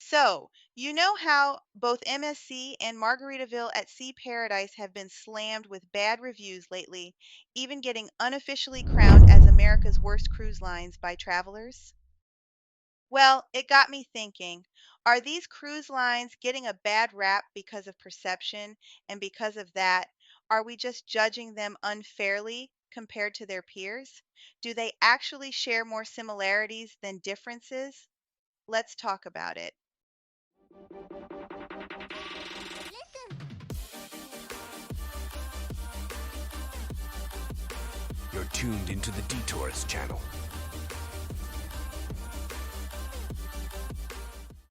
So, you know how both MSC and Margaritaville at Sea Paradise have been slammed with bad reviews lately, even getting unofficially crowned as America's worst cruise lines by travelers? Well, it got me thinking, are these cruise lines getting a bad rap because of perception? And because of that, are we just judging them unfairly compared to their peers? Do they actually share more similarities than differences? Let's talk about it. You're tuned into the Detours channel.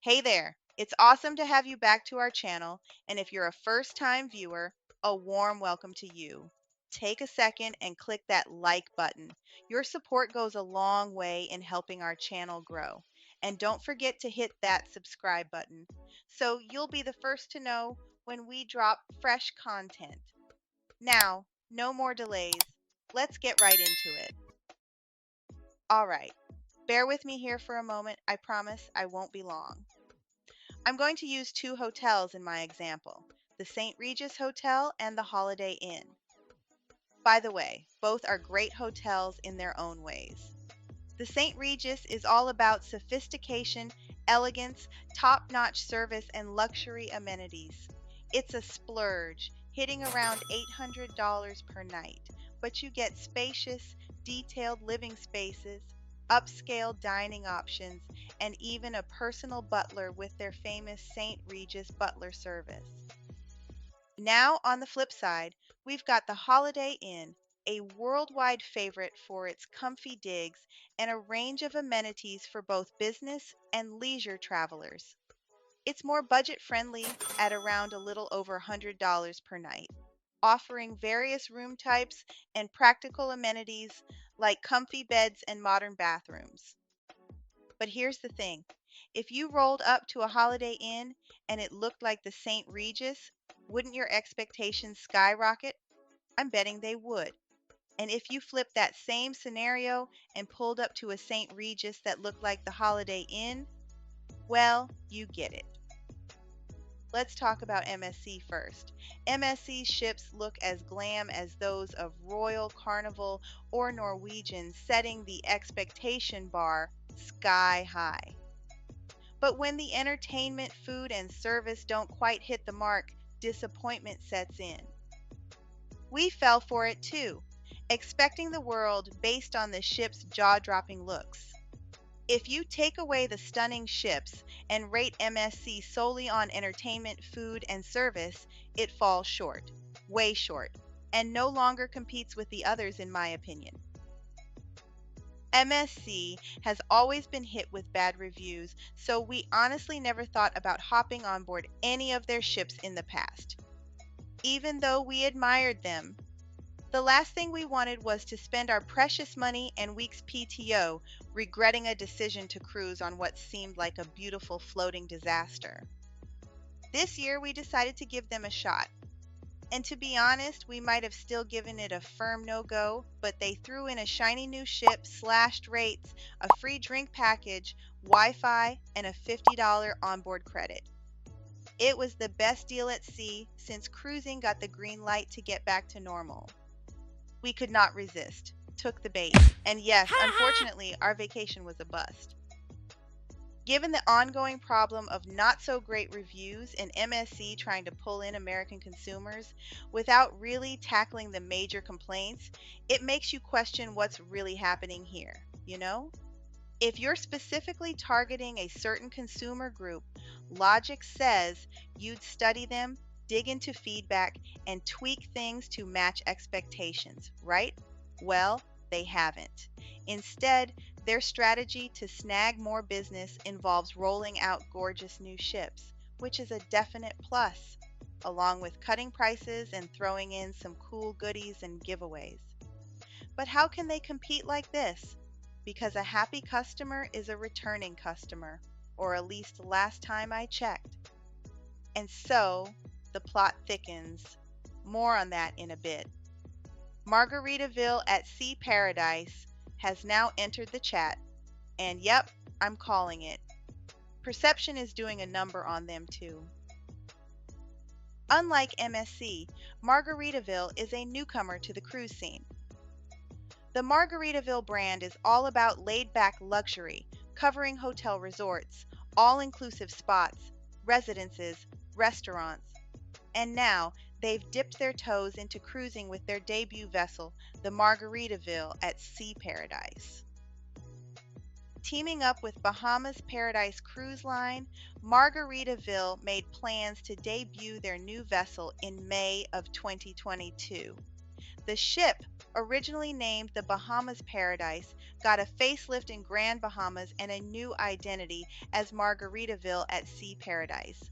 Hey there! It's awesome to have you back to our channel, and if you're a first-time viewer, a warm welcome to you. Take a second and click that like button. Your support goes a long way in helping our channel grow. And don't forget to hit that subscribe button so you'll be the first to know when we drop fresh content. Now, no more delays. Let's get right into it. All right, bear with me here for a moment. I promise I won't be long. I'm going to use two hotels in my example, the St. Regis Hotel and the Holiday Inn. By the way, both are great hotels in their own ways. The St. Regis is all about sophistication, elegance, top notch service, and luxury amenities. It's a splurge, hitting around $800 per night, but you get spacious, detailed living spaces, upscale dining options, and even a personal butler with their famous St. Regis butler service. Now, on the flip side, we've got the Holiday Inn, a worldwide favorite for its comfy digs and a range of amenities for both business and leisure travelers. It's more budget friendly at around a little over $100 per night, offering various room types and practical amenities like comfy beds and modern bathrooms. But here's the thing, if you rolled up to a Holiday Inn and it looked like the St. Regis, wouldn't your expectations skyrocket? I'm betting they would. And if you flipped that same scenario and pulled up to a St. Regis that looked like the Holiday Inn, well, you get it. Let's talk about MSC first. MSC ships look as glam as those of Royal, Carnival, or Norwegian, setting the expectation bar sky high. But when the entertainment, food, and service don't quite hit the mark, disappointment sets in. We fell for it too, expecting the world based on the ship's jaw-dropping looks. If you take away the stunning ships and rate MSC solely on entertainment, food, and service, it falls short, way short, and no longer competes with the others in my opinion. MSC has always been hit with bad reviews, so we honestly never thought about hopping on board any of their ships in the past. Even though we admired them, the last thing we wanted was to spend our precious money and week's PTO regretting a decision to cruise on what seemed like a beautiful floating disaster. This year we decided to give them a shot. And to be honest, we might have still given it a firm no-go, but they threw in a shiny new ship, slashed rates, a free drink package, Wi-Fi, and a $50 onboard credit. It was the best deal at sea since cruising got the green light to get back to normal. We could not resist, took the bait, and yes, unfortunately, our vacation was a bust. Given the ongoing problem of not so great reviews and MSC trying to pull in American consumers without really tackling the major complaints, it makes you question what's really happening here, you know? If you're specifically targeting a certain consumer group, logic says you'd study them, dig into feedback, and tweak things to match expectations, right? Well, they haven't. Instead, their strategy to snag more business involves rolling out gorgeous new ships, which is a definite plus, along with cutting prices and throwing in some cool goodies and giveaways. But how can they compete like this? Because a happy customer is a returning customer, or at least last time I checked. And so, the plot thickens. More on that in a bit. Margaritaville at Sea Paradise has now entered the chat, and yep, I'm calling it. Perception is doing a number on them too. Unlike MSC, Margaritaville is a newcomer to the cruise scene. The Margaritaville brand is all about laid back luxury, covering hotel resorts, all inclusive spots, residences, restaurants, and now they've dipped their toes into cruising with their debut vessel, the Margaritaville at Sea Paradise. Teaming up with Bahamas Paradise Cruise Line, Margaritaville made plans to debut their new vessel in May of 2022. The ship, originally named the Bahamas Paradise, got a facelift in Grand Bahamas and a new identity as Margaritaville at Sea Paradise.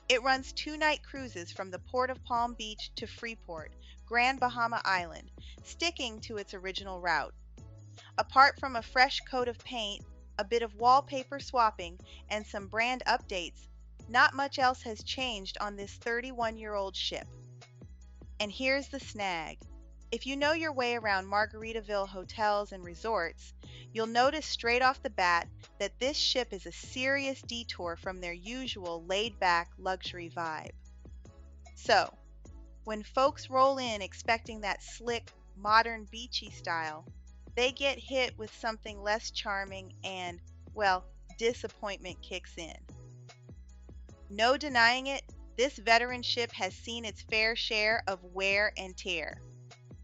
It runs 2-night cruises from the Port of Palm Beach to Freeport, Grand Bahama Island, sticking to its original route. Apart from a fresh coat of paint, a bit of wallpaper swapping, and some brand updates, not much else has changed on this 31-year-old ship. And here's the snag. If you know your way around Margaritaville hotels and resorts, you'll notice straight off the bat that this ship is a serious detour from their usual laid-back luxury vibe. So, when folks roll in expecting that slick, modern beachy style, they get hit with something less charming and, well, disappointment kicks in. No denying it, this veteran ship has seen its fair share of wear and tear.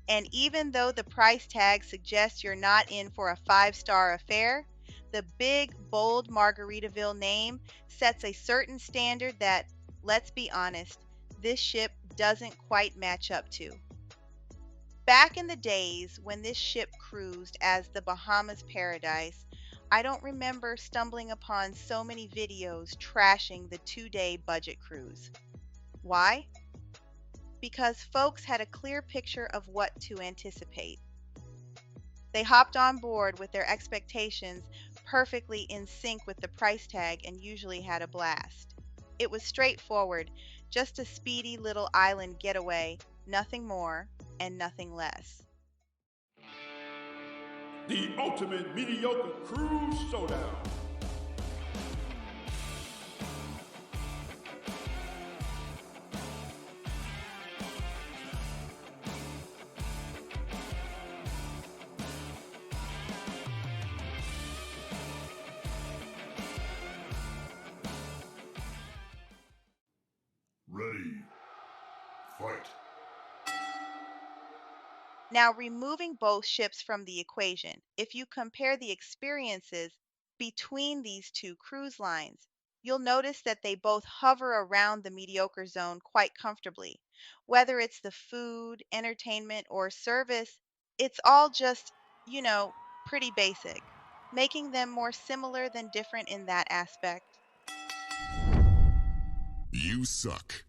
And even though the price tag suggests you're not in for a 5-star affair, the big, bold Margaritaville name sets a certain standard that, let's be honest, this ship doesn't quite match up to. Back in the days when this ship cruised as the Bahamas Paradise, I don't remember stumbling upon so many videos trashing the 2-day budget cruise. Why? Because folks had a clear picture of what to anticipate. They hopped on board with their expectations perfectly in sync with the price tag and usually had a blast. It was straightforward, just a speedy little island getaway, nothing more and nothing less. The ultimate mediocre cruise showdown. Ready. Fight. Now, removing both ships from the equation, if you compare the experiences between these two cruise lines, you'll notice that they both hover around the mediocre zone quite comfortably. Whether it's the food, entertainment, or service, it's all just, pretty basic, making them more similar than different in that aspect. You suck.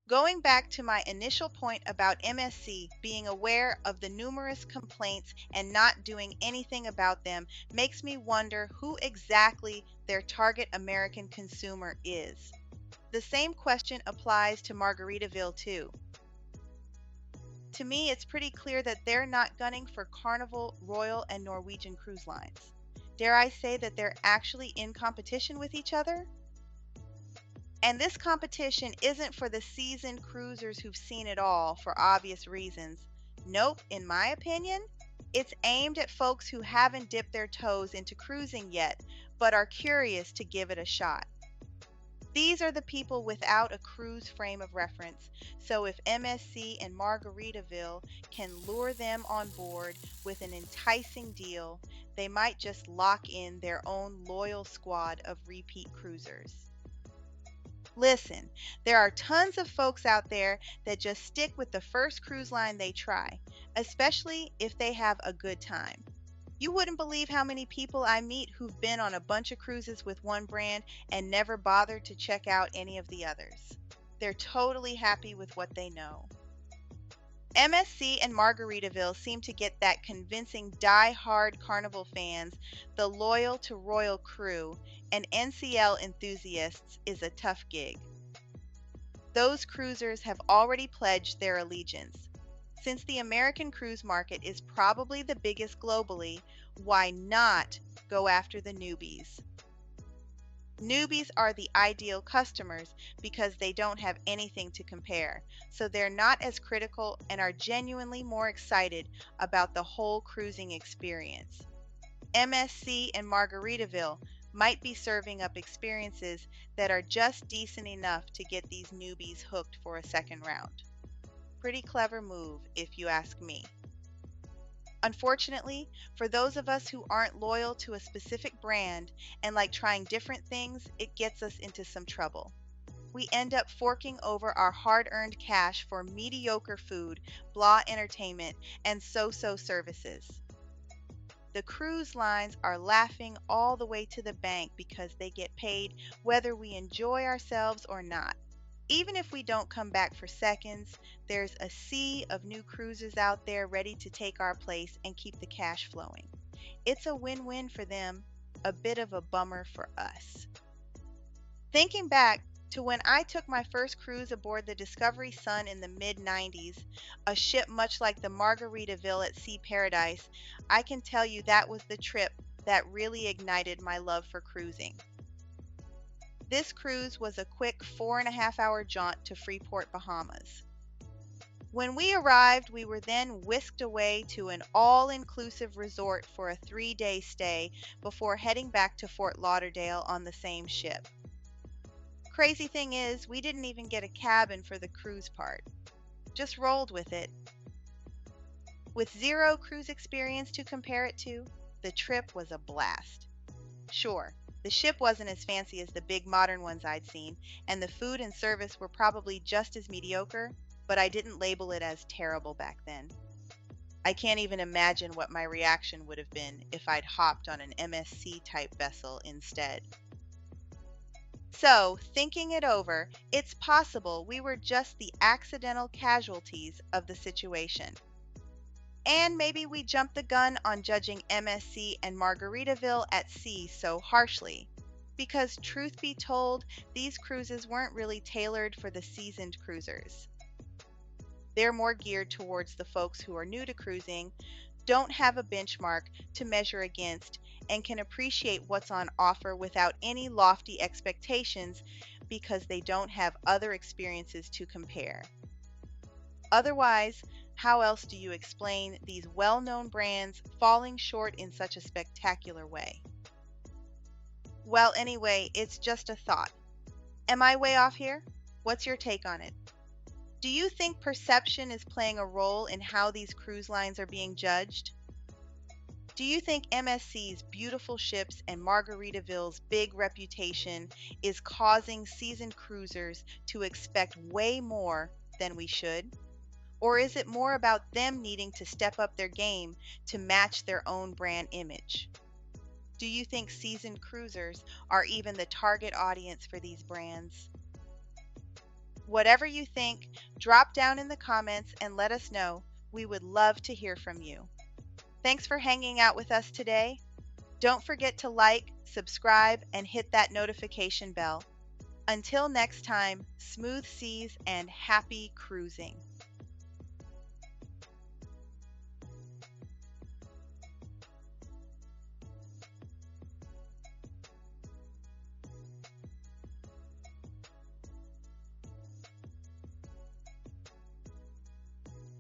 Going back to my initial point about MSC being aware of the numerous complaints and not doing anything about them makes me wonder who exactly their target American consumer is. The same question applies to Margaritaville too. To me, it's pretty clear that they're not gunning for Carnival, Royal, and Norwegian cruise lines. Dare I say that they're actually in competition with each other? And this competition isn't for the seasoned cruisers who've seen it all for obvious reasons. Nope, in my opinion, it's aimed at folks who haven't dipped their toes into cruising yet, but are curious to give it a shot. These are the people without a cruise frame of reference, so if MSC and Margaritaville can lure them on board with an enticing deal, they might just lock in their own loyal squad of repeat cruisers. Listen, there are tons of folks out there that just stick with the first cruise line they try, especially if they have a good time. You wouldn't believe how many people I meet who've been on a bunch of cruises with one brand and never bothered to check out any of the others. They're totally happy with what they know. MSC and Margaritaville seem to get that convincing die-hard Carnival fans, the loyal to Royal crew, and NCL enthusiasts is a tough gig. Those cruisers have already pledged their allegiance. Since the American cruise market is probably the biggest globally, why not go after the newbies? Newbies are the ideal customers because they don't have anything to compare, so they're not as critical and are genuinely more excited about the whole cruising experience. MSC and Margaritaville might be serving up experiences that are just decent enough to get these newbies hooked for a second round. Pretty clever move, if you ask me. Unfortunately, for those of us who aren't loyal to a specific brand and like trying different things, it gets us into some trouble. We end up forking over our hard earned cash for mediocre food, blah entertainment, and so so services. The cruise lines are laughing all the way to the bank because they get paid whether we enjoy ourselves or not. Even if we don't come back for seconds, there's a sea of new cruisers out there ready to take our place and keep the cash flowing. It's a win-win for them, a bit of a bummer for us. Thinking back to when I took my first cruise aboard the Discovery Sun in the mid-90s, a ship much like the Margaritaville at Sea Paradise, I can tell you that was the trip that really ignited my love for cruising. This cruise was a quick 4.5 hour jaunt to Freeport, Bahamas. When we arrived, we were then whisked away to an all-inclusive resort for a 3-day stay before heading back to Fort Lauderdale on the same ship. Crazy thing is, we didn't even get a cabin for the cruise part. Just rolled with it. With zero cruise experience to compare it to, the trip was a blast. Sure, the ship wasn't as fancy as the big modern ones I'd seen, and the food and service were probably just as mediocre, but I didn't label it as terrible back then. I can't even imagine what my reaction would have been if I'd hopped on an MSC type vessel instead. So, thinking it over, it's possible we were just the accidental casualties of the situation. And maybe we jumped the gun on judging MSC and Margaritaville at sea so harshly, because truth be told, these cruises weren't really tailored for the seasoned cruisers. They're more geared towards the folks who are new to cruising, don't have a benchmark to measure against, and can appreciate what's on offer without any lofty expectations because they don't have other experiences to compare. Otherwise, how else do you explain these well-known brands falling short in such a spectacular way? Well, anyway, it's just a thought. Am I way off here? What's your take on it? Do you think perception is playing a role in how these cruise lines are being judged? Do you think MSC's beautiful ships and Margaritaville's big reputation is causing seasoned cruisers to expect way more than we should? Or is it more about them needing to step up their game to match their own brand image? Do you think seasoned cruisers are even the target audience for these brands? Whatever you think, drop down in the comments and let us know. We would love to hear from you. Thanks for hanging out with us today. Don't forget to like, subscribe, and hit that notification bell. Until next time, smooth seas and happy cruising.